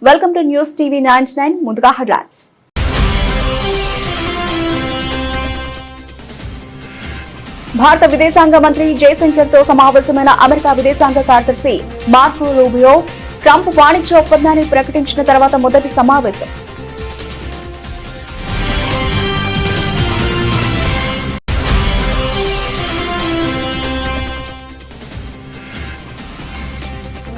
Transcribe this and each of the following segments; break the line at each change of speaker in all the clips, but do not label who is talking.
Welcome to news TV 99 ముందుగా headlines. భారత విదేశాంగ మంత్రి జయశంకర్ తో సమావేశమైన అమెరికా విదేశాంగ కార్యదర్శి మార్కో రూబియో ట్రంప్ వాణిజ్య ఒప్పందాన్ని ప్రకటించిన తర్వాత మొదటి సమావేశం.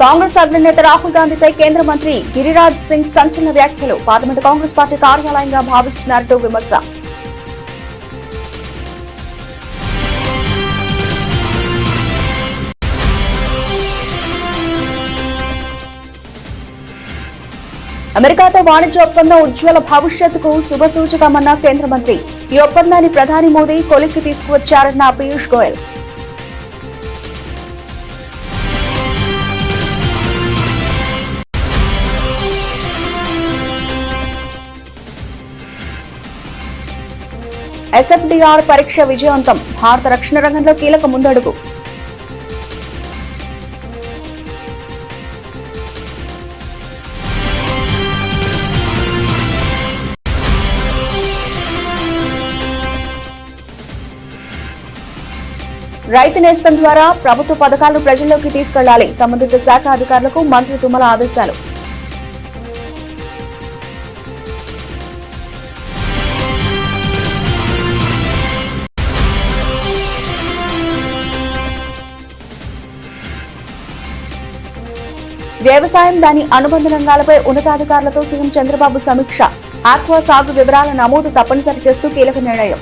కాంగ్రెస్ అగ్రనేత రాహుల్ గాంధీపై కేంద్ర మంత్రి గిరిరాజ్ సింగ్ సంచలన వ్యాఖ్యలు. పార్లమెంట్ కాంగ్రెస్ పార్టీ కార్యాలయంగా భావిస్తున్నారంటూ విమర్శ. అమెరికాతో వాణిజ్య ఒప్పందం ఉజ్వల భవిష్యత్తుకు శుభసూచకమన్న కేంద్ర మంత్రి. ఈ ఒప్పందాన్ని ప్రధాని మోదీ కొలిక్కి తీసుకువచ్చారన్న పీయూష్ గోయల్. ఎస్ఎఫ్డిఆర్ పరీక్ష విజయవంతం. భారత రక్షణ రంగంలో కీలక ముందడుగు. రైతు నేస్తం ద్వారా ప్రభుత్వ పథకాలను ప్రజల్లోకి తీసుకెళ్లాలి. సంబంధిత శాఖ అధికారులకు మంత్రి తుమ్మల ఆదేశాలు. వ్యవసాయం దాని అనుబంధ రంగాలపై ఉన్నతాధికారులతో సీఎం చంద్రబాబు సమీక్ష. ఆక్వా సాగు వివరాల నమోదు తప్పనిసరి చేస్తూ కీలక నిర్ణయం.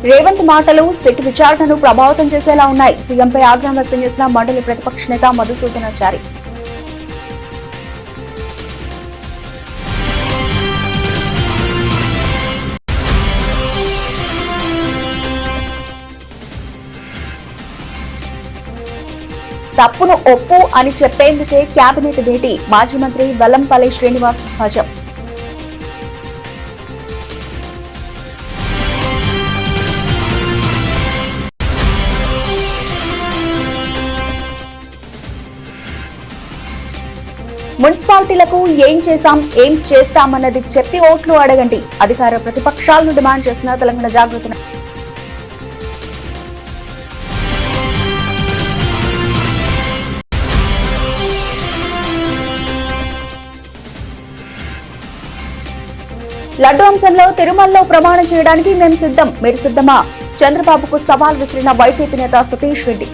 రేవంత్ మాటలు సిట్ విచారణను ప్రభావితం చేసేలా ఉన్నాయి. సీఎంపై ఆగ్రహం వ్యక్తం చేసిన మండలి ప్రతిపక్ష నేత మధుసూదనాచారి. తప్పును ఒప్పు అని చెప్పేందుకే కేబినెట్ భేటీ. మాజీ మంత్రి వెల్లంపల్లి శ్రీనివాస్ ధ్వజం. మున్సిపాలిటీలకు ఏం చేశాం ఏం చేస్తామన్నది చెప్పి ఓట్లు అడగండి. అధికార ప్రతిపక్షాలను డిమాండ్ చేసిన తెలంగాణ జాగృతి. లడ్డు అంశంలో తిరుమలలో ప్రమాణం చేయడానికి మేము సిద్ధం, మీరు సిద్ధమా? చంద్రబాబుకు సవాల్ విసిరిన వైసీపీ నేత సతీష్ రెడ్డి.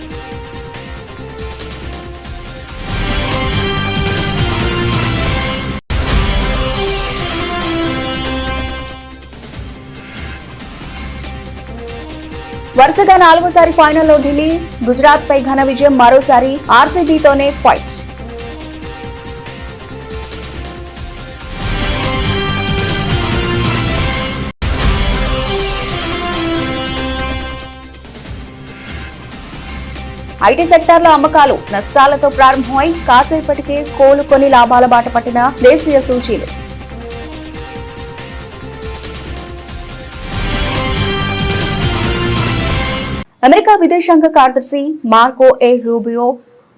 వరుసగా 4వసారి ఫైనల్లో ఢిల్లీ, గుజరాత్ పై ఘన విజయం. మరోసారి ఆర్సీబీతోనే ఫైట్స్. ఐటీ సెక్టార్లో అమ్మకాలు నష్టాలతో ప్రారంభమై కాసేపటికే కోలుకొని లాభాల బాట పట్టిన దేశీయ సూచీలు. అమెరికా విదేశాంగ కార్యదర్శి మార్కో రూబియో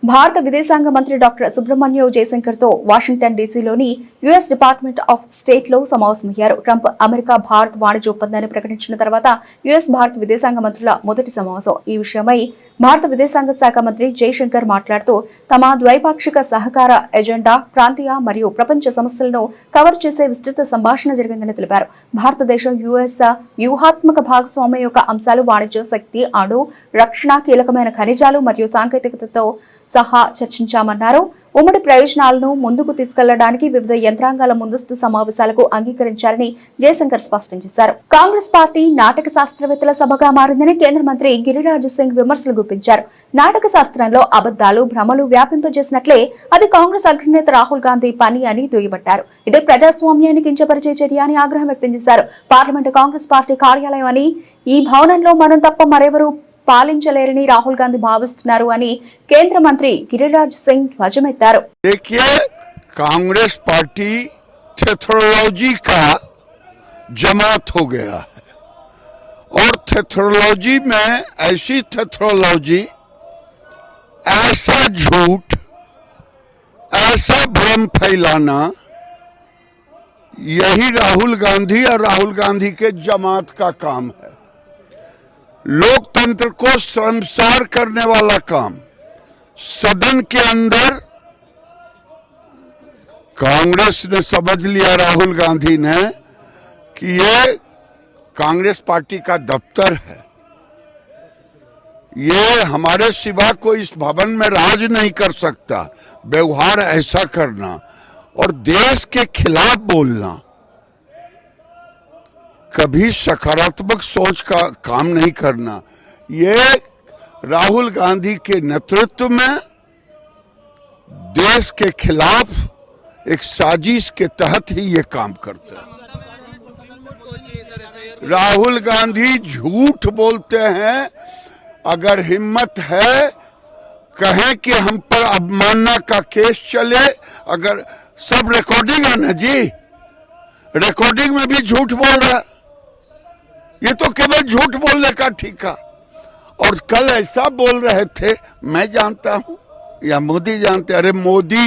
భారత విదేశాంగ మంత్రి డాక్టర్ సుబ్రహ్మణ్యం జయశంకర్ తో వాషింగ్టన్ డీసీలోని యుఎస్ డిపార్ట్మెంట్ ఆఫ్ స్టేట్ లో సమావేశమయ్యారు. ట్రంప్ అమెరికా భారత్ వాణిజ్య ఒప్పందాన్ని ప్రకటించిన తర్వాత యుఎస్ భారత విదేశాంగ మంత్రుల మొదటి సమావేశం. ఈ విషయమై భారత విదేశాంగ శాఖ మంత్రి జయశంకర్ మాట్లాడుతూ తమ ద్వైపాక్షిక సహకార ఎజెండా, ప్రాంతీయ మరియు ప్రపంచ సమస్యలను కవర్ చేసే విస్తృత సంభాషణ జరిగిందని తెలిపారు. భారతదేశం యుఎస్ వ్యూహాత్మక భాగస్వామ్యం యొక్క అంశాలు వాణిజ్య, శక్తి, అణు, రక్షణ, కీలకమైన ఖనిజాలు మరియు సాంకేతికతతో సహా చర్చించామన్నారు. ఉమ్మడి ప్రయోజనాలను ముందుకు తీసుకెళ్లడానికి వివిధ యంత్రాంగాల ముందస్తు సమావేశాలకు అంగీకరించారని జయశంకర్ స్పష్టం చేశారు. కాంగ్రెస్ పార్టీ నాటక శాస్త్రవేత్తల సభగా మారిందని కేంద్ర మంత్రి గిరిరాజ్ సింగ్ విమర్శలు గుప్పించారు. నాటక శాస్త్రంలో అబద్దాలు, భ్రమలు వ్యాపింపజేసినట్లే అది కాంగ్రెస్ అగ్రనేత రాహుల్ గాంధీ పని అని దుయ్యబట్టారు. ఇదే ప్రజాస్వామ్యాన్ని కించపరిచే చర్య అని ఆగ్రహం వ్యక్తం చేశారు. పార్లమెంటు కాంగ్రెస్ పార్టీ కార్యాలయం అని, ఈ భవనంలో మనం తప్ప మరెవరూ పాలించలేరని రాహుల్ గాంధీ భావిస్తున్నారు అని కేంద్ర మంత్రి గిరిరాజ్ సింగ్ ధ్వజమెత్తారు.
कांग्रेस पार्टी टेक्नोलॉजी का जमात हो गया है थेथरोलॉजी में ऐसी थेथरोलॉजी, ऐसा झूठ, ऐसा भ्रम फैलाना, यही राहुल गांधी और राहुल गांधी के जमात का काम है। लोकतंत्र को शर्मसार करने वाला काम। सदन के अंदर कांग्रेस ने समझ लिया, राहुल गांधी ने, कि ये कांग्रेस पार्टी का दफ्तर है, ये हमारे सिवा कोई इस भवन में राज नहीं कर सकता। व्यवहार ऐसा करना और देश के खिलाफ बोलना कभी सकारात्मक सोच का काम नहीं करना। ये राहुल गांधी के नेतृत्व में देश के खिलाफ एक साजिश के तहत ही ये काम करते हैं। राहुल गांधी झूठ बोलते हैं। अगर हिम्मत है कहें कि हम पर अवमानना का केस चले, अगर सब रिकॉर्डिंग है ना जी, रिकॉर्डिंग में भी झूठ बोल रहा है, ये तो केवल झूठ बोलने का ठीका। और कल ऐसा बोल रहे थे, मैं जानता हूं या मोदी जानते, अरे मोदी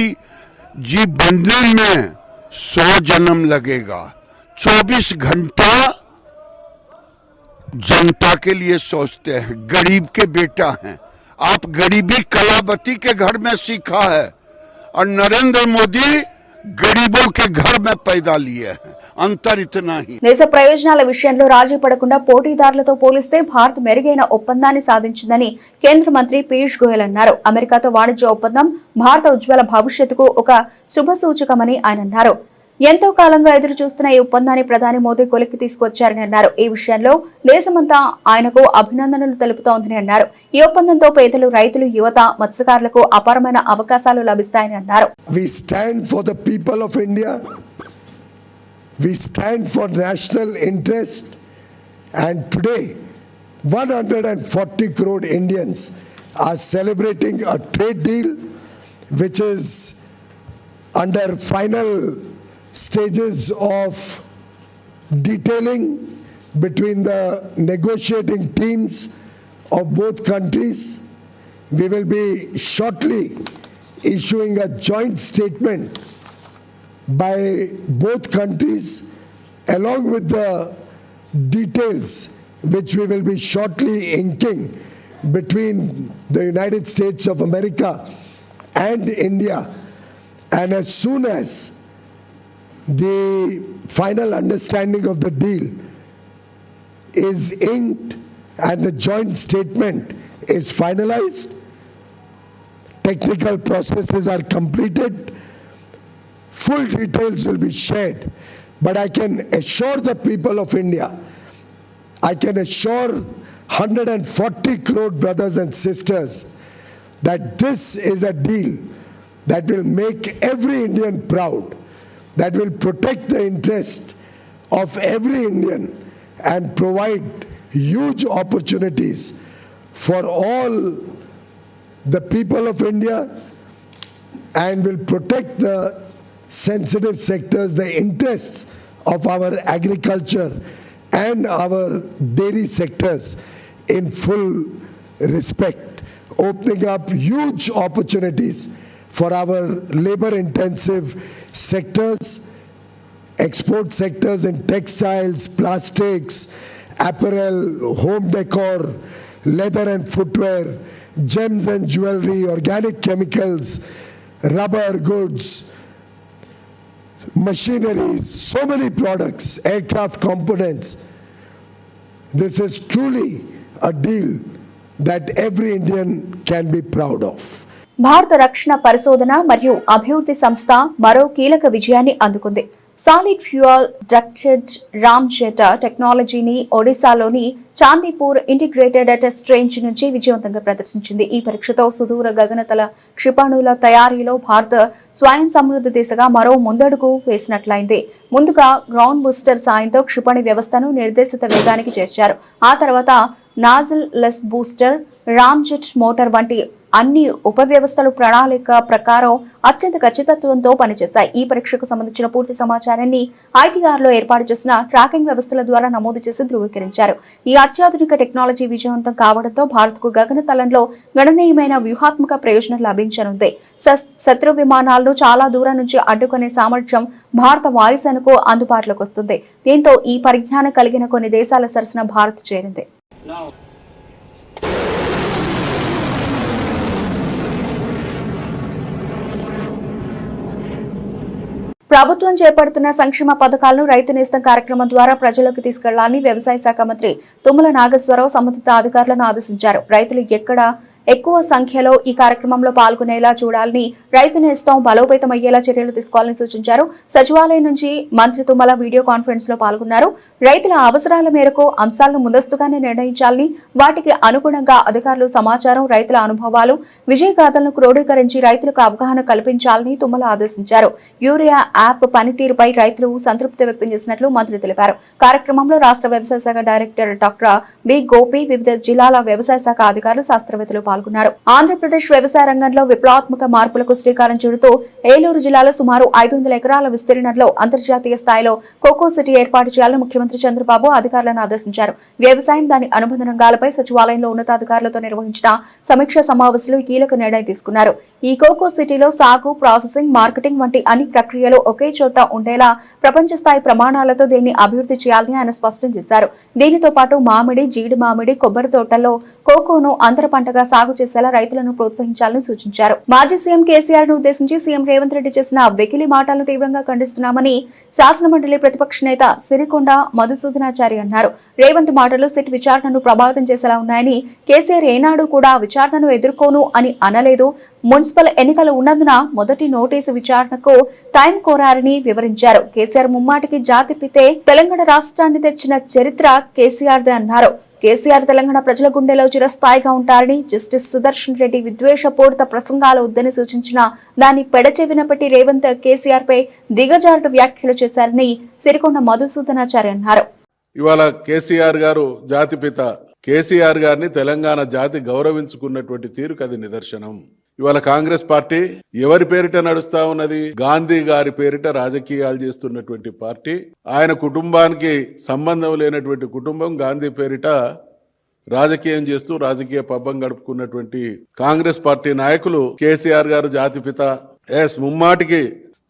जी बनने में 100 जन्म लगेगा, 24 घंटा जनता के लिए सोचते हैं, गरीब के बेटा हैं आप। गरीबी कलावती के घर में सीखा है और नरेंद्र मोदी गरीबों के घर में पैदा लिए हैं, अंतर इतना ही।
దేశ ప్రయోజనాల విషయంలో రాజీ పడకుండా పోటీదారులతో పోలిస్తే భారత్ మెరుగైన ఒప్పందాన్ని సాధించిందని కేంద్ర మంత్రి పీయూష్ గోయల్ అన్నారు. అమెరికాతో వాణిజ్య ఒప్పందం భారత ఉజ్వల భవిష్యత్తుకు ఒక శుభసూచకమని ఆయన అన్నారు. ఎంతో కాలంగా ఎదురు చూస్తున్న ఈ ఒప్పందాన్ని ప్రధాని మోదీ కొలిక్కి తీసుకొచ్చారని అన్నారు. ఈ విషయంలో దేశమంతా ఆయనకు అభినందనలు తెలుపుతోందని అన్నారు. ఈ ఒప్పందంతో పేదలు, రైతులు, యువత, మత్స్యకారులకు అపారమైన అవకాశాలు లభిస్తాయని అన్నారు.
We stand for the people of India. We stand for national interest. And today, 140 crore Indians are celebrating a trade deal which is under final stages of detailing between the negotiating teams of both countries. We will be shortly issuing a joint statement by both countries along with the details which we will be shortly inking between the United States of America and India. And as soon as the final understanding of the deal is inked and the joint statement is finalized, technical processes are completed, full details will be shared. But I can assure the people of India, I can assure 140 crore brothers and sisters that this is a deal that will make every Indian proud, that will protect the interest of every Indian and provide huge opportunities for all the people of India, and will protect the sensitive sectors, the interests of our agriculture and our dairy sectors in full respect, opening up huge opportunities for our labor-intensive sectors, export sectors in textiles, plastics, apparel, home decor, leather and footwear, gems and jewelry, organic chemicals, rubber goods, machineries, so many products, aircraft components. This is truly a deal that every Indian can be proud of.
భారత రక్షణ పరిశోధన మరియు అభివృద్ధి సంస్థ మరో కీలక విజయాన్ని అందుకుంది. సాలిడ్ ఫ్యూయల్ డక్టెడ్ రామ్జెట్ టెక్నాలజీని ఒడిశాలోని చాందీపూర్ ఇంటిగ్రేటెడ్ టెస్ట్ రేంజ్ నుంచి విజయవంతంగా ప్రదర్శించింది. ఈ పరీక్షతో సుదూర గగనతల క్షిపణుల తయారీలో భారత్ స్వయం సమృద్ధి దిశగా మరో ముందడుగు వేసినట్లయింది. ముందుగా గ్రౌండ్ బూస్టర్ సాయంతో క్షిపణి వ్యవస్థను నిర్దేశిత వేగానికి చేర్చారు. ఆ తర్వాత nozzle less booster, ramjet motor వంటి అన్ని ఉపవ్యవస్థలు ప్రణాళిక ప్రకారం అత్యంత ఖచ్చితత్వంతో పనిచేశాయి. ఈ పరీక్షకు సంబంధించిన పూర్తి సమాచారాన్ని ITR లో ఏర్పాటు చేసిన ట్రాకింగ్ వ్యవస్థల ద్వారా నమోదు చేసి ధృవీకరించారు. ఈ అత్యాధునిక టెక్నాలజీ విజయవంతం కావడంతో భారత్కు గగనతలంలో గణనీయమైన వ్యూహాత్మక ప్రయోజనం లభించనుంది. శత్రు విమానాలను చాలా దూరం నుంచి అడ్డుకునే సామర్థ్యం భారత వాయుసేనకు అందుబాటులోకి వస్తుంది. దీంతో ఈ పరిజ్ఞానం కలిగిన కొన్ని దేశాల సరసన భారత్ చేరింది. ప్రభుత్వం చేపడుతున్న సంక్షేమ పథకాలను రైతు నేస్తం కార్యక్రమం ద్వారా ప్రజలకు తీసుకెళ్లాలని వ్యవసాయ శాఖ మంత్రి తుమ్మల నాగేశ్వరరావు సంబంధిత అధికారులను ఆదేశించారు. రైతులు ఎక్కడ ఎక్కువ సంఖ్యలో ఈ కార్యక్రమంలో పాల్గొనేలా చూడాలని, రైతు నేస్తం బలోపేతమయ్యేలా చర్యలు తీసుకోవాలని సూచించారు. సచివాలయం నుంచి మంత్రి తుమ్మల వీడియో కాన్ఫరెన్స్ లో పాల్గొన్నారు. రైతుల అవసరాల మేరకు అంశాలను ముందస్తుగానే నిర్ణయించాలని, వాటికి అనుగుణంగా అధికారులు సమాచారం, రైతుల అనుభవాలు, విజయగాథలను క్రోడీకరించి రైతులకు అవగాహన కల్పించాలని తుమ్మల ఆదేశించారు. యూరియా యాప్ పనితీరుపై రైతులు సంతృప్తి వ్యక్తం చేసినట్లు మంత్రి తెలిపారు. కార్యక్రమంలో రాష్ట్ర వ్యవసాయ శాఖ డైరెక్టర్ డాక్టర్ బి గోపి, వివిధ జిల్లాల వ్యవసాయ శాఖ అధికారులు, శాస్త్రవేత్తలు పాల్గొన్నారు. ఆంధ్రప్రదేశ్ వ్యవసాయ రంగంలో విప్లవాత్మక మార్పులకు శ్రీకారం చుడుతూ ఏలూరు జిల్లాలో సుమారు 500 ఎకరాల విస్తీర్ణంలో అంతర్జాతీయ స్థాయిలో కోకో సిటీ ఏర్పాటు చేయాలని ముఖ్యమంత్రి చంద్రబాబు అధికారులను ఆదేశించారు. వ్యవసాయం, దాని అనుబంధ రంగాలపై సచివాలయంలో ఉన్నతాధికారులతో నిర్వహించిన సమీక్షా సమావేశంలో కీలక నిర్ణయం తీసుకున్నారు. ఈ కోకో సిటీలో సాగు, ప్రాసెసింగ్, మార్కెటింగ్ వంటి అన్ని ప్రక్రియలు ఒకే చోట ఉండేలా ప్రపంచ స్థాయి ప్రమాణాలతో దీన్ని అభివృద్ధి చేయాలని ఆయన స్పష్టం చేశారు. దీనితో పాటు మామిడి, జీడి మామిడి, కొబ్బరి తోటల్లో కోకోను అంతర పంటగా సాగు చేసేలా రైతులను ప్రోత్సహించాలని సూచించారు. మాజీ సీఎం కేసీఆర్ ను ఉద్దేశించి సీఎం రేవంత్ రెడ్డి చేసిన వెకిలి మాటలను తీవ్రంగా ఖండిస్తున్నామని శాసనమండలి ప్రతిపక్ష నేత సిరికొండ మధుసూదనాచారి అన్నారు. రేవంత్ మాటలు సిట్ విచారణను ప్రభావితం చేసేలా ఉన్నాయని, కేసీఆర్ ఏనాడు కూడా విచారణను ఎదుర్కోను అని అనలేదు. మున్సిపల్ ఎన్నికలు ఉన్నందున మొదటి నోటీసు విచారణకు టైం కోరారని వివరించారు. కేసీఆర్ ముమ్మాటికి జాతిపితే తెలంగాణ రాష్ట్రాన్ని తెచ్చిన చరిత్ర కేసీఆర్దే అన్నారు. కేసీఆర్ తెలంగాణ ప్రజల గుండెలో చిరస్థాయిగా ఉంటారని, జస్టిస్ సుదర్శన్ రెడ్డి విద్వేషపూరిత ప్రసంగాలు వద్దని సూచించిన దాన్ని పెడచెవిన పెట్టి రేవంత్ కేసీఆర్ పై దిగజారుడు వ్యాఖ్యలు చేశారని సిరికొండ మధుసూదనాచారి అన్నారు.
ఇవాళ కేసీఆర్ గారు జాతిపిత, కేసీఆర్ గారిని తెలంగాణ జాతి గౌరవించుకున్నటువంటి తీరుకు అది నిదర్శనం. ఇవాళ కాంగ్రెస్ పార్టీ ఎవరి పేరిట నడుస్తా ఉన్నది? గాంధీ గారి పేరిట రాజకీయాలు చేస్తున్నటువంటి పార్టీ. ఆయన కుటుంబానికి సంబంధం లేనటువంటి కుటుంబం గాంధీ పేరిట రాజకీయం చేస్తూ రాజకీయ పబ్బం గడుపుకున్నటువంటి కాంగ్రెస్ పార్టీ నాయకులు కేసీఆర్ గారు జాతిపిత. ముమ్మాటికి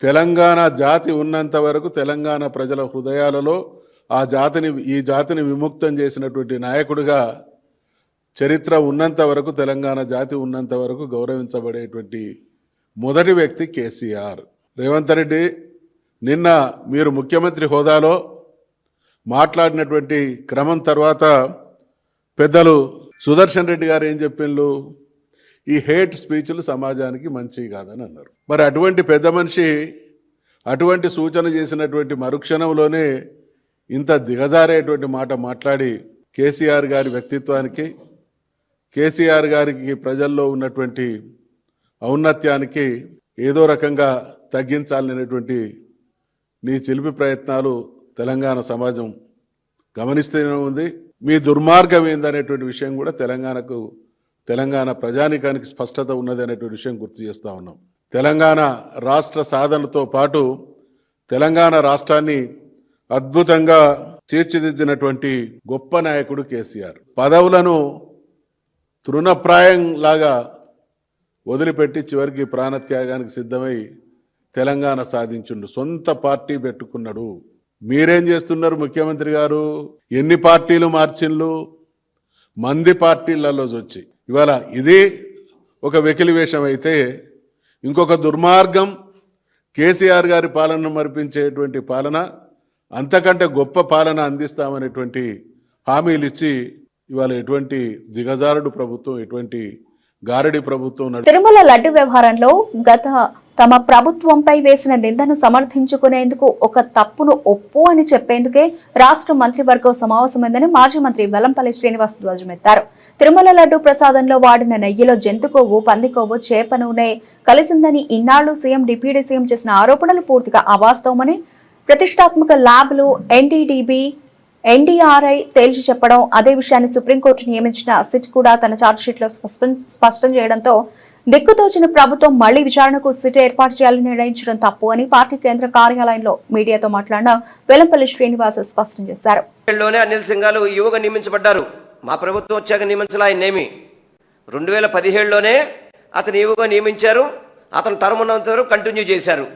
తెలంగాణ జాతి ఉన్నంత వరకు తెలంగాణ ప్రజల హృదయాలలో ఈ జాతిని విముక్తం చేసినటువంటి నాయకుడిగా చరిత్ర ఉన్నంత వరకు, తెలంగాణ జాతి ఉన్నంత వరకు గౌరవించబడేటువంటి మొదటి వ్యక్తి కేసీఆర్. రేవంత్ రెడ్డి నిన్న మీరు ముఖ్యమంత్రి హోదాలో మాట్లాడినటువంటి క్రమం తర్వాత పెద్దలు సుదర్శన్ రెడ్డి గారు ఏం చెప్పిండ్రు? ఈ హేట్ స్పీచ్లు సమాజానికి మంచివి కాదని అన్నారు. మరి అటువంటి పెద్ద మనిషి అటువంటి సూచన చేసినటువంటి మరుక్షణంలోనే ఇంత దిగజారేటువంటి మాట మాట్లాడి కేసీఆర్ గారి వ్యక్తిత్వానికి, కేసీఆర్ గారికి ప్రజల్లో ఉన్నటువంటి ఔన్నత్యానికి ఏదో రకంగా తగ్గించాలనేటువంటి నీ చిలిపి ప్రయత్నాలు తెలంగాణ సమాజం గమనిస్తూనే ఉంది. మీ దుర్మార్గం ఏందనేటువంటి విషయం కూడా తెలంగాణ ప్రజానికానికి స్పష్టత ఉన్నది అనేటువంటి విషయం గుర్తు చేస్తూ ఉన్నాం. తెలంగాణ రాష్ట్ర సాధనతో పాటు తెలంగాణ రాష్ట్రాన్ని అద్భుతంగా తీర్చిదిద్దినటువంటి గొప్ప నాయకుడు కేసీఆర్. పదవులను తృణప్రాయం లాగా వదిలిపెట్టి చివరికి ప్రాణత్యాగానికి సిద్ధమై తెలంగాణ సాధించుండు. సొంత పార్టీ పెట్టుకున్నాడు. మీరేం చేస్తున్నారు ముఖ్యమంత్రి గారు? ఎన్ని పార్టీలు మార్చిండ్లు? మంది పార్టీలలో వచ్చి ఇవాళ ఇది ఒక వెకిలి వేషం అయితే, ఇంకొక దుర్మార్గం కేసీఆర్ గారి పాలనను మరిపించేటువంటి పాలన, అంతకంటే గొప్ప పాలన అందిస్తామనేటువంటి హామీలు ఇచ్చి ఇవాళ ఎటువంటి దిగజారుడు ప్రభుత్వం, ఎటువంటి గారడి ప్రభుత్వం.
తిరుమల లడ్డు వ్యవహారంలో తమ ప్రభుత్వంపై వేసిన నిందను సమర్థించుకునేందుకు ఒక తప్పును ఒప్పు అని చెప్పేందుకే రాష్ట్ర మంత్రివర్గం సమావేశమైందని మాజీ మంత్రి వెల్లంపల్లి శ్రీనివాస్ ధ్వజమెత్తారు. తిరుమల లడ్డు ప్రసాదంలో వాడిన నెయ్యిలో జంతు కొవ్వు, పంది కొవ్వు, చేప నూనె కలిసిందని ఇన్నాళ్లు సీఎం, డిప్యూటీ సీఎం చేసిన ఆరోపణలు పూర్తిగా అవాస్తవమని, ప్రతిష్టాత్మక ల్యాబ్లు, NDDB ఎన్డీఆర్ఐ తేల్చి చెప్పడం, అదే విషయాన్ని సుప్రీంకోర్టు నియమించిన సిట్ కూడా తన ఛార్జ్షీట్లో స్పష్టం చేయడంతో దిక్కుతోచిన ప్రభుత్వం మళ్లీ విచారణకు సిట్ ఏర్పాటు చేయాలని నిర్ణయించడం తప్పు అని పార్టీ కేంద్ర కార్యాలయంలో మీడియాతో మాట్లాడిన వెల్లంపల్లి శ్రీనివాస్ స్పష్టం చేశారు.
అనిల్ సింఘాల్ యువగా నియమించబడ్డారు. మా ప్రభుత్వం వచ్చాక నియమించాల ఆయన్నేమి 2017లోనే అతను యువగా నియమించారు. అతను టర్మ్ ఉన్నంత వరకు కంటిన్యూ చేశారు.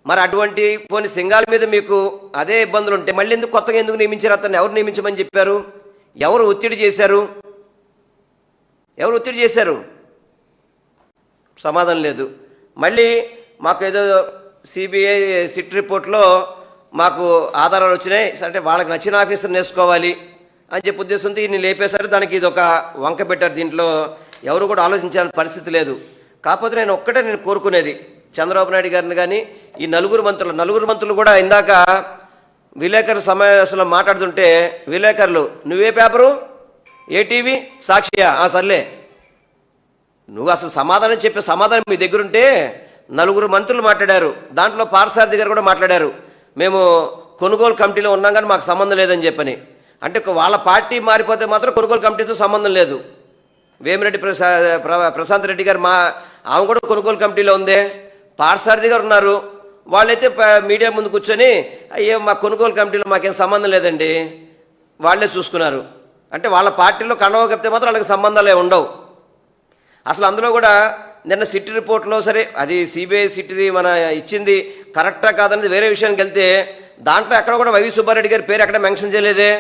మరి అటువంటి పోనీ సింఘాల్ మీద మీకు అదే ఇబ్బందులు ఉంటే మళ్ళీ ఎందుకు కొత్తగా ఎందుకు నియమించారు? అతన్ని ఎవరు నియమించమని చెప్పారు? ఎవరు ఒత్తిడి చేశారు? ఎవరు ఒత్తిడి చేశారు? సమాధానం లేదు. మళ్ళీ మాకు ఏదో సిబిఐ సిట్ రిపోర్ట్లో మాకు ఆధారాలు వచ్చినాయి, అంటే వాళ్ళకి నచ్చిన ఆఫీసర్ని వేసుకోవాలి అని చెప్పి ఉద్దేశంతో ఈయన్ని లేపేశారు. దానికి ఇది ఒక వంక పెట్టారు. దీంట్లో ఎవరు కూడా ఆలోచించాల్సిన పరిస్థితి లేదు. కాకపోతే నేను కోరుకునేది చంద్రబాబు నాయుడు గారిని కానీ ఈ నలుగురు మంత్రులు కూడా ఇందాక విలేకరుల సమావేశంలో మాట్లాడుతుంటే విలేకరులు నువ్వే పేపరు, ఏ టీవీ, సాక్షియా? సర్లే, నువ్వు అసలు సమాధానం మీ దగ్గర ఉంటే నలుగురు మంత్రులు మాట్లాడారు. దాంట్లో పార్సారథి గారు కూడా మాట్లాడారు. మేము కొనుగోలు కమిటీలో ఉన్నాం కానీ మాకు సంబంధం లేదని చెప్పని. అంటే వాళ్ళ పార్టీ మారిపోతే మాత్రం కొనుగోలు కమిటీతో సంబంధం లేదు. వేమిరెడ్డి ప్రశాంత్ రెడ్డి గారు ఆమె కూడా కొనుగోలు కమిటీలో ఉందే. పార్సారథి గారు ఉన్నారు. వాళ్ళైతే మీడియా ముందు కూర్చొని అయ్యో మా కొనుగోలు కమిటీలో మాకేం సంబంధం లేదండి, వాళ్ళే చూసుకున్నారు. అంటే వాళ్ళ పార్టీలో కండవ కప్పితే మాత్రం వాళ్ళకి సంబంధాలే ఉండవు. అసలు అందులో కూడా నిన్న సిట్ రిపోర్ట్లో సరే అది సిబిఐ సిట్ది మన ఇచ్చింది కరెక్టా కాదనేది వేరే విషయానికి వెళ్తే దాంట్లో ఎక్కడ కూడా వైవి సుబ్బారెడ్డి గారి పేరు ఎక్కడ మెన్షన్ చేయలేదే.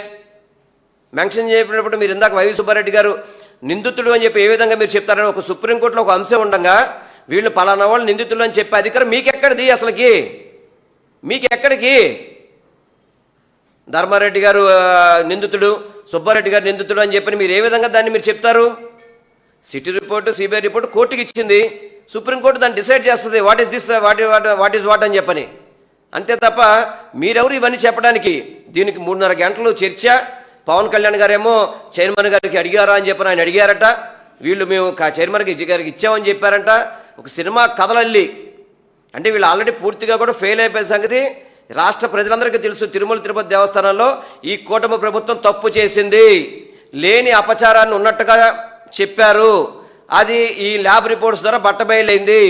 మెన్షన్ చేయనప్పుడు మీరు ఇందాక వైవి సుబ్బారెడ్డి గారు నిందితుడు అని చెప్పి ఏ విధంగా మీరు చెప్తారని ఒక సుప్రీంకోర్టులో ఒక అంశం ఉండగా వీళ్ళు పలానా వాళ్ళు నిందితులు అని చెప్పే అధికారం మీకెక్కడిది? అసలుకి మీకెక్కడికి? ధర్మారెడ్డి గారు నిందితుడు, సుబ్బారెడ్డి గారు నిందితుడు అని చెప్పని మీరు ఏ విధంగా దాన్ని మీరు చెప్తారు? సిటీ రిపోర్టు, సిబిఐ రిపోర్టు కోర్టుకి ఇచ్చింది. సుప్రీంకోర్టు దాన్ని డిసైడ్ చేస్తుంది what is this, what is what అని చెప్పని. అంతే తప్ప మీరెవరు ఇవన్నీ చెప్పడానికి? దీనికి 3.5 గంటలు చర్చ. పవన్ కళ్యాణ్ గారేమో చైర్మన్ గారికి అడిగారా అని చెప్పని ఆయన అడిగారట. వీళ్ళు మేము చైర్మన్ గారికి ఇచ్చామని చెప్పారంట. ఒక సినిమా కథలల్లి అంటే వీళ్ళు ఆల్రెడీ పూర్తిగా కూడా ఫెయిల్ అయిపోయిన సంగతి రాష్ట్ర ప్రజలందరికీ తెలుసు. తిరుమల తిరుపతి దేవస్థానంలో ఈ కూటమి ప్రభుత్వం తప్పు చేసింది, లేని అపచారాన్ని ఉన్నట్టుగా చెప్పారు. అది ఈ ల్యాబ్ రిపోర్ట్స్ ద్వారా బట్టబయలైంది.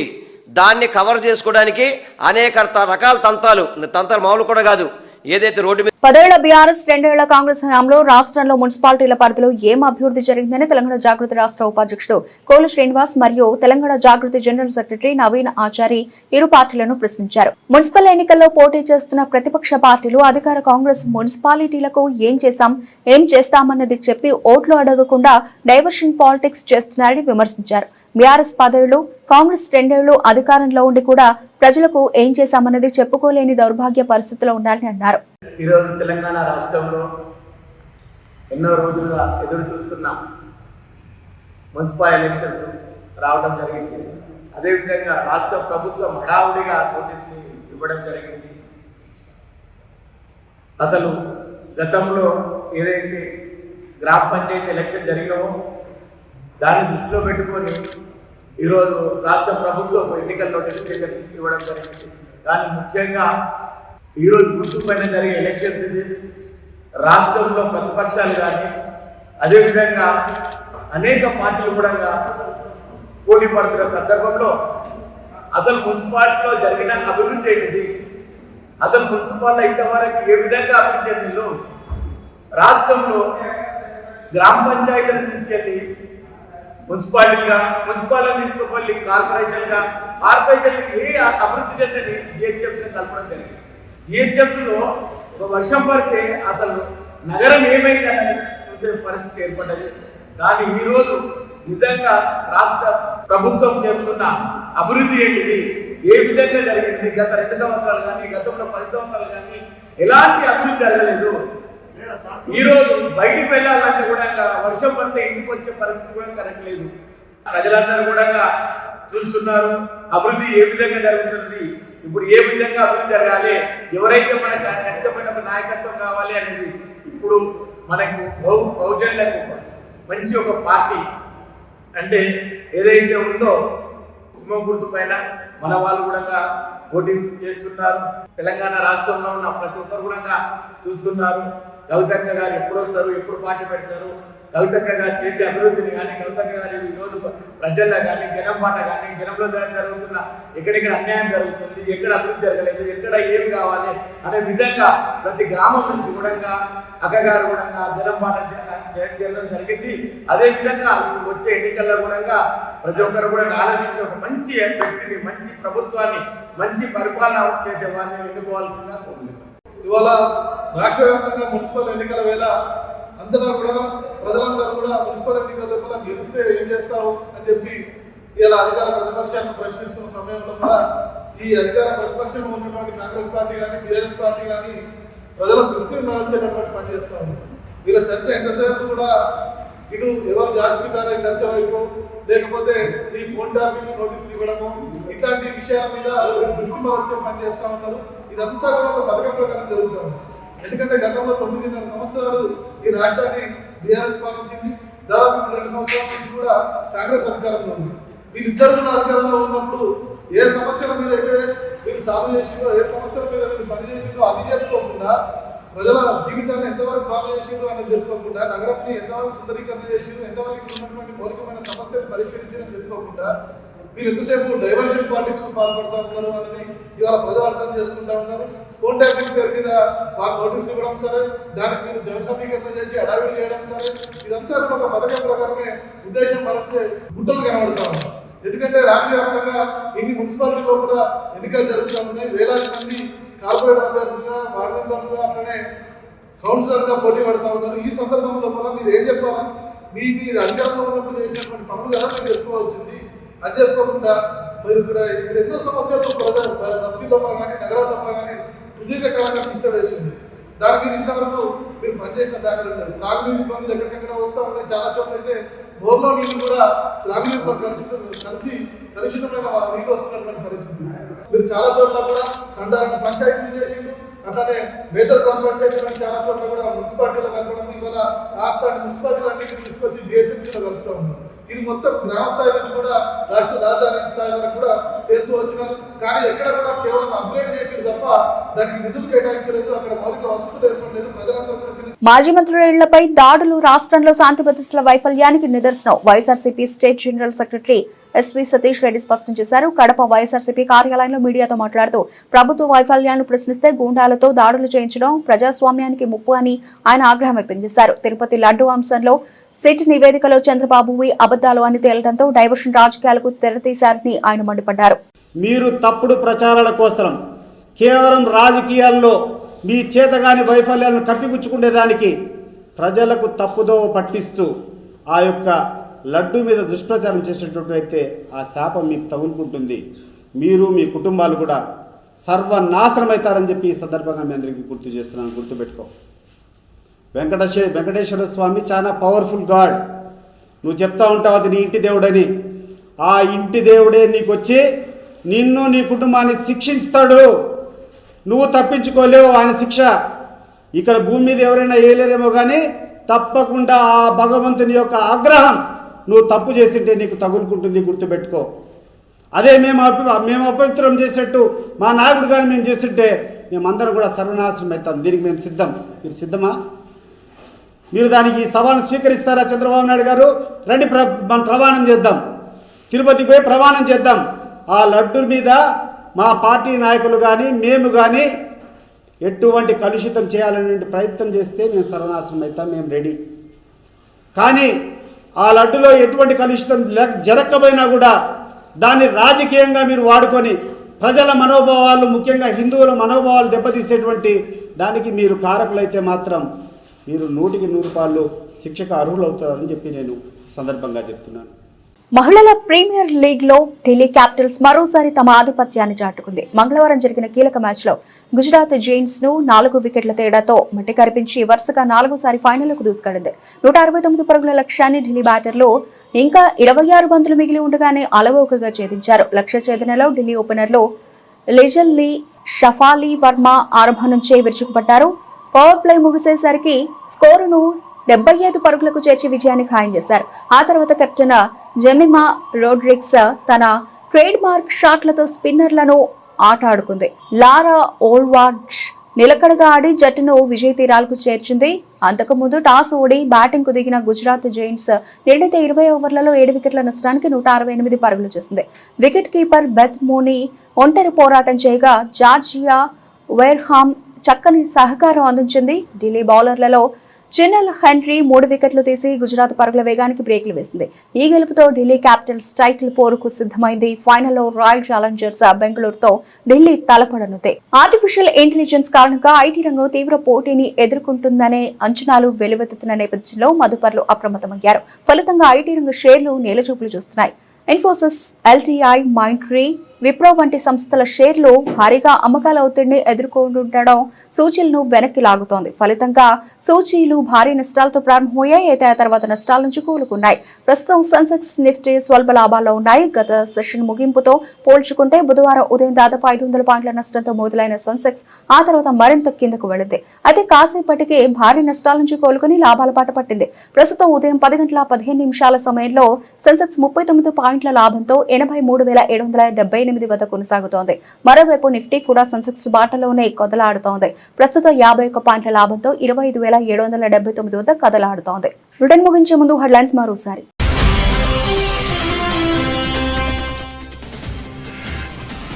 దాన్ని కవర్ చేసుకోవడానికి అనేక రకాల తంతాలు మామూలు కూడా కాదు. ఏదైతే రోడ్డు మీద
10 ఏళ్ల బీఆర్ఎస్ 2 ఏళ్ల కాంగ్రెస్ హయాంలో రాష్ట్రంలో మున్సిపాలిటీల పరిధిలో ఏం అభివృద్ధి జరిగిందని తెలంగాణ జాగృతి రాష్ట్ర ఉపాధ్యక్షుడు కోలు శ్రీనివాస్ మరియు తెలంగాణ జాగృతి జనరల్ సెక్రటరీ నవీన్ ఆచారి ఇరు పార్టీలను ప్రశ్నించారు. మున్సిపల్ ఎన్నికల్లో పోటీ చేస్తున్న ప్రతిపక్ష పార్టీలు అధికార కాంగ్రెస్ మున్సిపాలిటీలకు ఏం చేశాం, ఏం చేస్తామన్నది చెప్పి ఓట్లు అడగకుండా డైవర్షన్ పాలిటిక్స్ చేస్తున్నారని విమర్శించారు. బీఆర్ఎస్ 10 ఏళ్లు, కాంగ్రెస్ 2 ఏళ్లు అధికారంలో ఉండి కూడా ప్రజలకు ఏం చేశామన్నది చెప్పుకోలేని దౌర్భాగ్య పరిస్థితిలో ఉన్నారని అన్నారు.
ఈరోజు తెలంగాణ రాష్ట్రంలో ఎన్నో రోజులుగా ఎదురు చూస్తున్న మున్సిపల్ ఎలక్షన్స్ రావడం జరిగింది. అదేవిధంగా రాష్ట్ర ప్రభుత్వం హడావుడిగా నోటీసులు ఇవ్వడం జరిగింది. అసలు గతంలో ఏదైతే గ్రామ పంచాయతీ ఎలక్షన్ జరిగినవో దాన్ని దృష్టిలో పెట్టుకొని ఈరోజు రాష్ట్ర ప్రభుత్వం ఎన్నికల నోటిఫికేషన్ ఇవ్వడం జరిగింది. కానీ ముఖ్యంగా ఈరోజు గుర్తుపైన జరిగే ఎలక్షన్స్ ఇది. రాష్ట్రంలో ప్రతిపక్షాలు కానీ అదేవిధంగా అనేక పార్టీలు కూడా పోటీ పడుతున్న సందర్భంలో అసలు మున్సిపాలిటీలో జరిగిన అభివృద్ధి ఏంటిది, అసలు మున్సిపాలిటీ ఇంతవరకు ఏ విధంగా అభివృద్ధి చెందిందో, రాష్ట్రంలో గ్రామ పంచాయతీలను తీసుకెళ్లి మున్సిపాలిటీని తీసుకుపోయి కార్పొరేషన్గా ఏ అభివృద్ధి చెందని జిహెచ్ఎంసీని కలపడం జరిగింది. జిహెచ్ఎంసీలో ఒక వర్షం పడితే అసలు నగరం ఏమైందని చూసే పరిస్థితి ఏర్పడ్డది. కానీ ఈరోజు నిజంగా రాష్ట్ర ప్రభుత్వం చేస్తున్న అభివృద్ధి ఏంటిది, ఏ విధంగా జరిగింది? గత 2 సంవత్సరాలు కానీ గతంలో 10 సంవత్సరాలు కానీ ఎలాంటి అభివృద్ధి జరగలేదు. ఈరోజు బయటికి వెళ్ళాలంటే కూడా వర్షం పడితే ఇంటికి వచ్చే పరిస్థితి కూడా కరెక్ట్ లేదు. ప్రజలందరూ కూడా చూస్తున్నారు అభివృద్ధి ఏ విధంగా జరుగుతుంది, ఇప్పుడు ఏ విధంగా అభివృద్ధి జరగాలి, ఎవరైతే మనకు ఖచ్చితమైన నాయకత్వం కావాలి అనేది. ఇప్పుడు మనకు బహుజనులకు మంచి ఒక పార్టీ అంటే ఏదైతే ఉందో సింహం గుర్తు పైన మన వాళ్ళు కూడా పోటీ చేస్తున్నారు. తెలంగాణ రాష్ట్రంలో ఉన్న ప్రతి ఒక్కరు కూడా చూస్తున్నారు. కవితక్క గారు ఎప్పుడు వస్తారు, ఎప్పుడు పార్టీ పెడతారు, కవితక్క గారు చేసే అభివృద్ధిని కానీ, కవితక్క గారు ఈరోజు ప్రజల్లో కానీ, జనం పాట కానీ, జనంలో జరుగుతున్న ఎక్కడెక్కడ అన్యాయం జరుగుతుంది, ఎక్కడ అభివృద్ధి జరగలేదు, ఎక్కడ ఏం కావాలి అనే విధంగా ప్రతి గ్రామం నుంచి కూడా అక్కగారు కూడా జనం పాట చేయడం జరిగింది. అదేవిధంగా వచ్చే ఎన్నికల్లో కూడా ప్రతి ఒక్కరు కూడా ఆలోచించి ఒక మంచి వ్యక్తిని, మంచి ప్రభుత్వాన్ని, మంచి పరిపాలన చేసే వారిని ఎన్నుకోవాల్సిందిగా కోరుకుంటున్నాం.
ఇవాళ రాష్ట్ర వ్యాప్తంగా మున్సిపల్ ఎన్నికల వేళ అంతటా కూడా ప్రజలందరూ కూడా మున్సిపల్ ఎన్నికల్లో కూడా గెలిస్తే ఏం చేస్తావు అని చెప్పి ఇలా అధికార ప్రతిపక్షాలను ప్రశ్నిస్తున్న సమయంలో కూడా ఈ అధికార ప్రతిపక్షంలో ఉన్నటువంటి కాంగ్రెస్ పార్టీ కానీ, బీఆర్ఎస్ పార్టీ కానీ ప్రజల దృష్టిని మరల్చేటటువంటి పని చేస్తూ ఉంది. వీళ్ళ చర్చ ఎంతసేపు కూడా ఇటు ఎవరు జాతిపిత అనే చర్చ వైపు, లేకపోతే ఈ ఫోన్ ట్యాపింగ్ నోటీసులు ఇవ్వడము, ఇట్లాంటి విషయాల మీద దృష్టి మరల్చే పని చేస్తూ ఉన్నారు. ఇదంతా కూడా ఒక పథకం ప్రకారం జరుగుతూ ఉంది. ఎందుకంటే గతంలో 9.5 సంవత్సరాలు ఈ రాష్ట్రాన్ని బీఆర్ఎస్ పాలించింది. దాదాపు 2 సంవత్సరాల నుంచి కూడా కాంగ్రెస్ అధికారంలో ఉంది. వీళ్ళిద్దరు కూడా అధికారంలో ఉన్నప్పుడు ఏ సమస్యల మీద అయితే వీళ్ళు సాల్వ్ చేసిండ్రో, ఏ సమస్యల మీద వీళ్ళు పనిచేసిండ్రో అది చెప్పుకోకుండా, ప్రజల జీవితాన్ని ఎంతవరకు బాగా చేసిండ్రో అనేది చెప్పుకోకుండా, నగరాన్ని ఎంతవరకు సుందరీకరణ చేసిండ్రో, ఎంతవరకు ఉన్నటువంటి మౌలికమైన సమస్యలు పరిష్కరించారని చెప్పుకోకుండా వీళ్ళు ఎంతసేపు డైవర్షన్ పాలిటిక్స్ కు పాల్పడుతూ ఉన్నారు అన్నది ఇవాళ ప్రజలు అర్థం చేసుకుంటా ఉన్నారు. ఫోన్ ట్యాపింగ్ పేరు మీద మాకు నోటీసులు ఇవ్వడం సరే, దానికి మీరు జనసమీకరణ చేసి అడావిడి చేయడం సరే, ఇదంతా కూడా ఒక పథకం ప్రకారమే ఉద్దేశం మరచే గుట్టలు కనబడతా ఉన్నాయి. ఎందుకంటే రాష్ట్ర వ్యాప్తంగా ఇన్ని మున్సిపాలిటీ లోపల ఎన్నికలు జరుగుతూ ఉన్నాయి. వేలాది మంది కార్పొరేటర్ అభ్యర్థులుగా, వార్డు మెంబర్లుగా, అట్లనే కౌన్సిలర్గా పోటీ పడుతూ ఉన్నారు. ఈ సందర్భం లోపల మీరు ఏం చెప్పాలా? మీరు అధికారంలో ఉన్నప్పుడు చేసినటువంటి పనులు కదా మీరు చెప్పుకోవాల్సింది. అది చెప్పుకోకుండా మీరు ఇక్కడ ఎన్నో సమస్యలు బస్తీ లోపల కానీ, నగరాల లోపల కానీ సుదీర్ఘకాలంగా తిష్ట వేసింది. దాని మీద ఇంతవరకు మీరు పనిచేసిన దాఖలు ఉన్నారు. త్రాగునీరు ఇబ్బందులు ఎక్కడికెక్కడ వస్తూ ఉన్నాయి. చాలా చోట్ల అయితే బోర్లో నీళ్ళు కూడా త్రాగునీరుతో కలుషితమైన నీళ్ళు వస్తున్నటువంటి పరిస్థితి. మీరు చాలా చోట్ల కూడా కండాలని పంచాయతీలు చేసిండ్రు. అట్లానే మేజర్ గ్రామ పంచాయతీలు చాలా చోట్ల కూడా మున్సిపాలిటీలో కలపడం, ఇవాళ అట్లాంటి మున్సిపాలిటీలు అన్నింటినీ తీసుకొచ్చి జిహెచ్ఎంసీలో కలుపుతూ ఉన్నారు. ఇది మొత్తం గ్రామ స్థాయి నుంచి కూడా రాష్ట్ర రాజధాని స్థాయి వరకు కూడా చేస్తూ వచ్చినారు. కానీ ఎక్కడ కూడా కేవలం అప్గ్రేడ్ చేసేది తప్ప దానికి నిధులు కేటాయించలేదు, అక్కడ మౌలిక వసతులు ఏర్పడలేదు. ప్రజలందరూ కూడా
మాజీ మంత్రుల ఇళ్లపై దాడులు రాష్ట్రంలో శాంతి భద్రతల వైఫల్యానికి నిదర్శనం. YSRCP state general secretary S V Satish Reddy స్పష్టం చేశారు. కడప వైఎస్ఆర్సీపీ కార్యాలయంలో మీడియాతో మాట్లాడుతూ ప్రభుత్వ వైఫల్యాలను ప్రశ్నిస్తే గూండాలతో దాడులు చేయించడం ప్రజాస్వామ్యానికి ముప్పు అని ఆయన ఆగ్రహం వ్యక్తం చేశారు. తిరుపతి లడ్డు అంశంలో సిట్ నివేదికలో చంద్రబాబువి అబద్దాలు అని తేలడంతో డైవర్షన్ రాజకీయాలకు తెరతీశారని ఆయన మండిపడ్డారు.
మీరు తప్పుడు ప్రచారాల కోసం కేవలం రాజకీయాల్లో మీ చేతగాని వైఫల్యాలను కప్పిపుచ్చుకునేదానికి ప్రజలకు తప్పుదోవ పట్టిస్తూ ఆ యొక్క లడ్డు మీద దుష్ప్రచారం చేసేటట్లయితే ఆ శాపం మీకు తగులుకుంటుంది. మీరు మీ కుటుంబాలు కూడా సర్వనాశనం అవుతారని చెప్పి ఈ సందర్భంగా మీ అందరికీ గుర్తు చేస్తున్నాను. గుర్తుపెట్టుకో, వెంకటేశ్వర స్వామి చాలా పవర్ఫుల్ గాడ్. నువ్వు చెప్తా ఉంటావు అది నీ ఇంటి దేవుడని. ఆ ఇంటి దేవుడే నీకు వచ్చి నిన్ను నీ కుటుంబాన్ని శిక్షిస్తాడు. నువ్వు తప్పించుకోలేవు ఆయన శిక్ష. ఇక్కడ భూమి మీద ఎవరైనా వేయలేరేమో కానీ తప్పకుండా ఆ భగవంతుని యొక్క ఆగ్రహం నువ్వు తప్పు చేసింటే నీకు తగులుకుంటుంది. గుర్తుపెట్టుకో. అదే మేము అపవిత్రం చేసేట్టు మా నాయకుడు కానీ మేము చేస్తుంటే మేమందరం కూడా సర్వనాశనం అవుతాం. దీనికి మేము సిద్ధం. మీరు సిద్ధమా? మీరు దానికి సవాల్ను స్వీకరిస్తారా? చంద్రబాబు నాయుడు గారు రండి, మనం ప్రమాణం చేద్దాం. తిరుపతికి పోయి ప్రమాణం చేద్దాం. ఆ లడ్డు మీద మా పార్టీ నాయకులు కానీ మేము కానీ ఎటువంటి కలుషితం చేయాలనే ప్రయత్నం చేస్తే మేము సర్వనాశనం అవుతాం. మేము రెడీ. కానీ ఆ లడ్డులో ఎటువంటి కలుషితం జరగకపోయినా కూడా దాన్ని రాజకీయంగా మీరు వాడుకొని ప్రజల మనోభావాలు, ముఖ్యంగా హిందువుల మనోభావాలు దెబ్బతీసేటువంటి దానికి మీరు కారకులైతే మాత్రం మీరు 100% శిక్షకు అర్హులవుతారని చెప్పి నేను సందర్భంగా చెప్తున్నాను.
మహిళల ప్రీమియర్ లీగ్ లో ఢిల్లీ క్యాపిటల్స్ మరోసారి తమ ఆధిపత్యాన్ని చాటుకుంది. మంగళవారం జరిగిన కీలక మ్యాచ్ లో గుజరాత్ జైంట్స్ ను 4 వికెట్ల తేడాతో మట్టి కరిపించి వరుసగా 4సారి ఫైనల్కు దూసుకెళ్లింది. 169 పరుగుల లక్ష్యాన్ని ఢిల్లీ బ్యాటర్లు ఇంకా 26 బంతులు మిగిలి ఉండగానే అలవోకగా ఛేదించారు. లక్ష్య ఛేదనలో ఢిల్లీ ఓపెనర్లు లిజల్లీ షఫాలీ వర్మ ఆరంభం నుంచే విరుచుకుపడ్డారు. పవర్ ప్లే ముగిసేసరికి స్కోరును 75 పరుగులకు చేర్చి విజయాన్ని ఖాయం చేశారు. ఆ తర్వాత కెప్టెన్ జెమిమా రోడ్రిగ్స్ తన ట్రేడ్ మార్క్ షాట్లతో స్పిన్నర్లను ఆట ఆడుకుంది. లారా ఓల్వార్డ్స్ నిలకడగా ఆడి జట్టును విజయ తీరాలకు చేర్చింది. అంతకుముందు టాస్ ఓడి బ్యాటింగ్ కు దిగిన గుజరాత్ జైంట్స్ నిర్ణీత 20 ఓవర్లలో 7 వికెట్ల నష్టానికి 168 పరుగులు చేసింది. వికెట్ కీపర్ బెత్ మోనీ ఒంటరి పోరాటం చేయగా జార్జియా వైర్హామ్ చక్కని సహకారం అందించింది. ఢిల్లీ బౌలర్లలో చిన్నల్ హెన్రీ 3 వికెట్లు తీసి గుజరాత్ పరుగుల వేగానికి బ్రేకులు వేసింది. ఈ గెలుపుతో ఢిల్లీ క్యాపిటల్స్ టైటిల్ పోరుకు సిద్ధమైంది. ఫైనల్లో రాయల్ ఛాలెంజర్స్ బెంగళూరుతో ఢిల్లీ తలపడనుంది. ఆర్టిఫిషియల్ ఇంటెలిజెన్స్ కారణంగా ఐటీ రంగం తీవ్ర పోటీని ఎదుర్కొంటుందనే అంచనాలు వెలువెత్తుతున్న నేపథ్యంలో మదుపర్లు అప్రమత్తమయ్యారు. ఫలితంగా ఐటీ రంగ షేర్లు నేలచూపులు చూస్తున్నాయి. ఇన్ఫోసిస్, ఎల్టీఐ, మైండ్ట్రీ, విప్రో వంటి సంస్థల షేర్లు భారీగా అమ్మకాల ఒత్తిడిని ఎదుర్కొంటుండడం సూచీలను వెనక్కి లాగుతోంది. ఫలితంగా సూచీలు భారీ నష్టాలతో ప్రారంభమయ్యాయి. అయితే ఆ తర్వాత నష్టాల నుంచి కూలుకున్నాయి. ప్రస్తుతం సెన్సెక్స్, నిఫ్టీ స్వల్ప లాభాల్లో ఉన్నాయి. గత సెషన్ ముగింపుతో పోల్చుకుంటే బుధవారం ఉదయం దాదాపు 500 పాయింట్ల నష్టంతో మొదలైన సెన్సెక్స్ ఆ తర్వాత మరింత కిందకు వెళింది. అయితే కాసేపటికే భారీ నష్టాల నుంచి కోలుకుని లాభాల బాట పట్టింది. ప్రస్తుతం ఉదయం 10 గంటల 15 నిమిషాల సమయంలో సెన్సెక్స్ 39 పాయింట్ల లాభంతో 83,778 వద్ద కొనసాగుతోంది. మరోవైపు నిఫ్టీ కూడా సెన్సెక్స్ బాటలోనే కదలాడుతోంది. ప్రస్తుతం 51 పాయింట్ల లాభంతో 25,779 వద్ద కదలాడుతోంది. బ్రిటన్ ముగించే ముందు హెడ్లైన్స్ మరోసారి.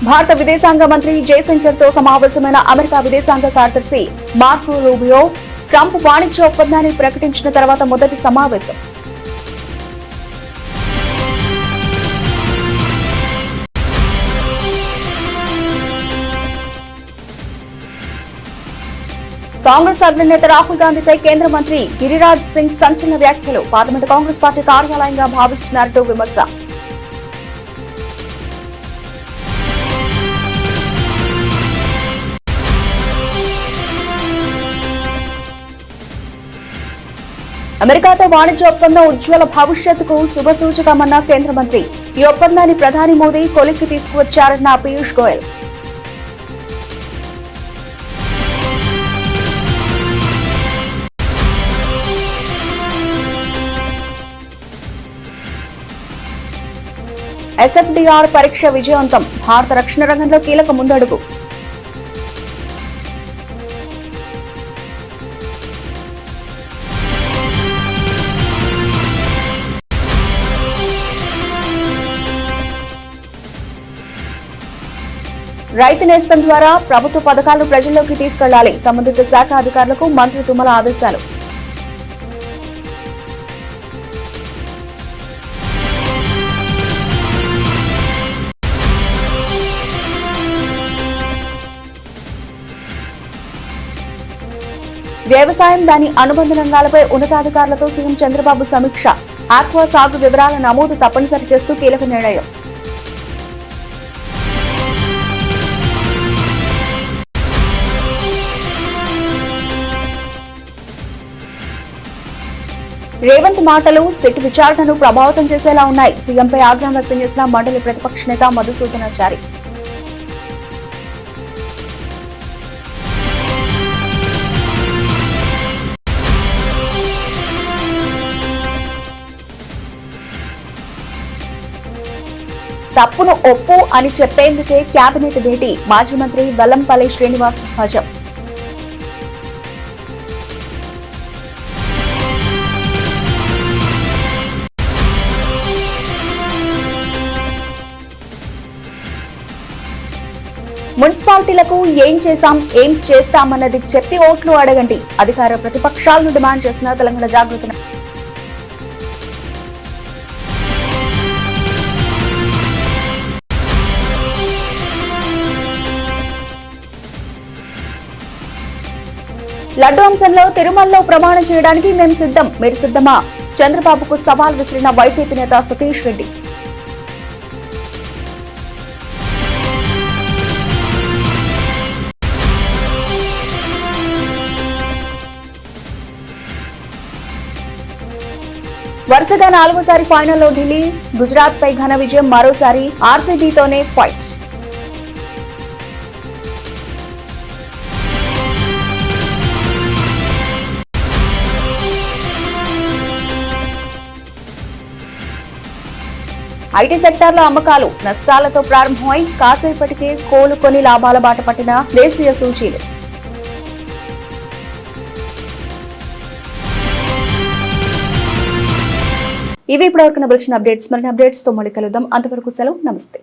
భారత విదేశాంగ మంత్రి జయశంకర్ తో సమావేశమైన అమెరికా విదేశాంగ కార్యదర్శి మార్కో రూబియో. ట్రంప్ వాణిజ్య ఒప్పందాన్ని ప్రకటించిన తర్వాత మొదటి సమావేశం. కాంగ్రెస్ అగ్రనేత రాహుల్ గాంధీపై కేంద్ర మంత్రి గిరిరాజ్ సింగ్ సంచలన వ్యాఖ్యలు. పార్లమెంట్ కాంగ్రెస్ పార్టీ కార్యాలయంగా భావిస్తున్నారంటూ విమర్శ. అమెరికాతో వాణిజ్య ఒప్పందం ఉజ్వల భవిష్యత్తుకు శుభసూచకమన్న కేంద్ర మంత్రి. ఈ ఒప్పందాన్ని ప్రధాని మోదీ కొలిక్కి తీసుకువచ్చారన్న పీయూష్ గోయల్. ఎస్ఎఫ్డిఆర్ పరీక్ష విజయవంతం. భారత రక్షణ రంగంలో కీలక ముందడుగు. రైతు నేస్తం ద్వారా ప్రభుత్వ పథకాలను ప్రజల్లోకి తీసుకెళ్లాలి. సంబంధిత శాఖ అధికారులకు మంత్రి తుమ్మల ఆదేశాలు. వ్యవసాయం, దాని అనుబంధ రంగాలపై ఉన్నతాధికారులతో సీఎం చంద్రబాబు సమీక్ష. ఆక్వా సాగు వివరాల నమోదు తప్పనిసరి చేస్తూ కీలక నిర్ణయం. రేవంత్ మాటలు సిట్ విచారణను ప్రభావితం చేసేలా ఉన్నాయి. సీఎంపై ఆగ్రహం వ్యక్తం చేసిన మండలి ప్రతిపక్ష నేత మధుసూదనాచారి. తప్పును ఒప్పు అని చెప్పేందుకే కేబినెట్ భేటీ. మాజీ మంత్రి వెల్లంపల్లి శ్రీనివాస్ ధ్వజం. మున్సిపాలిటీలకు ఏం చేశాం, ఏం చేస్తామన్నది చెప్పి ఓట్లు అడగండి. అధికార ప్రతిపక్షాలను డిమాండ్ చేసిన తెలంగాణ జాగృతి. లడ్డు అంశంలో తిరుమలలో ప్రమాణం చేయడానికి మేము సిద్ధం, మీరు సిద్ధమా? చంద్రబాబుకు సవాల్ విసిరిన వైసీపీ నేత సతీష్ రెడ్డి. వరుసగా 4వసారి ఫైనల్లో ఢిల్లీ, గుజరాత్ పై ఘన విజయం. మరోసారి ఆర్సీబీతోనే ఫైట్. ఐటీ సెక్టార్లో అమ్మకాలు నష్టాలతో ప్రారంభమై కాసేపటికే కోలుకొని లాభాల బాట పట్టిన దేశీయ సూచీలు. ఇవి ఇప్పటివరకు వచ్చిన అప్డేట్స్. మరిన్ని అప్డేట్స్ తో మళ్ళీ కలుద్దాం. అంతవరకు సెలవు. నమస్తే.